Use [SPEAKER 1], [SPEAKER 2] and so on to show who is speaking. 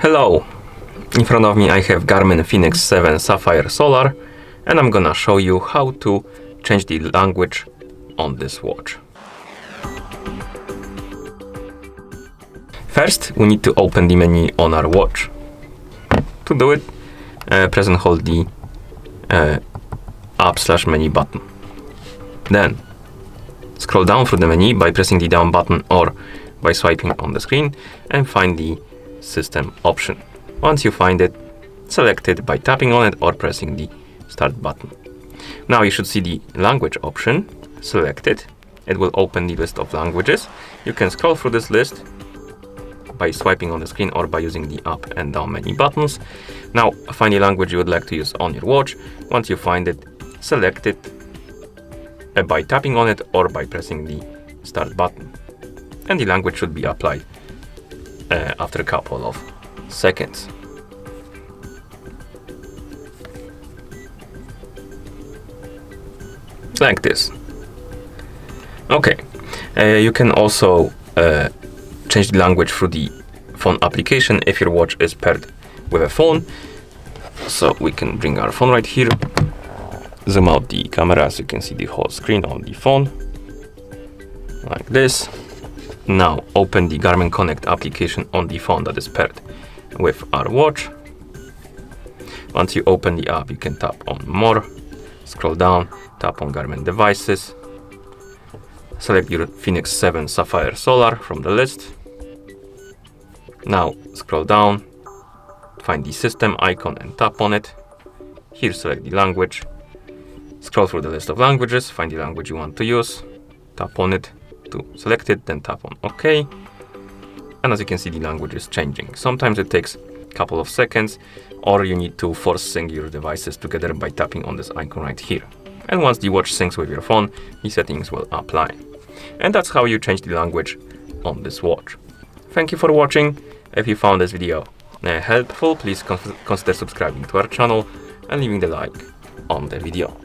[SPEAKER 1] Hello! In front of me I have Garmin Fenix 7 Sapphire Solar, and I'm gonna show you how to change the language on this watch. First, we need to open the menu on our watch. To do it, press and hold the up/menu button. Then, scroll down through the menu by pressing the down button or by swiping on the screen and find the system option. Once you find it, select it by tapping on it or pressing the start button. Now you should see the language option. Select it. It will open the list of languages. You can scroll through this list by swiping on the screen or by using the up and down menu buttons. Now find the language you would like to use on your watch. Once you find it, select it by tapping on it or by pressing the start button. And the language should be applied after a couple of seconds. Like this. Okay, you can also change the language through the phone application if your watch is paired with a phone. So we can bring our phone right here, zoom out the camera so you can see the whole screen on the phone, like this. Now open the Garmin Connect application on the phone that is paired with our watch. Once you open the app, you can tap on More, scroll down, tap on Garmin Devices, select your Fenix 7 Sapphire Solar from the list. Now scroll down, find the system icon and tap on it. Here select the language, scroll through the list of languages, find the language you want to use, tap on it to select it, then tap on OK. And as you can see, the language is changing. Sometimes it takes a couple of seconds, or you need to force sync your devices together by tapping on this icon right here. And once the watch syncs with your phone, the settings will apply. And that's how you change the language on this watch. Thank you for watching. If you found this video helpful, please consider subscribing to our channel and leaving the like on the video.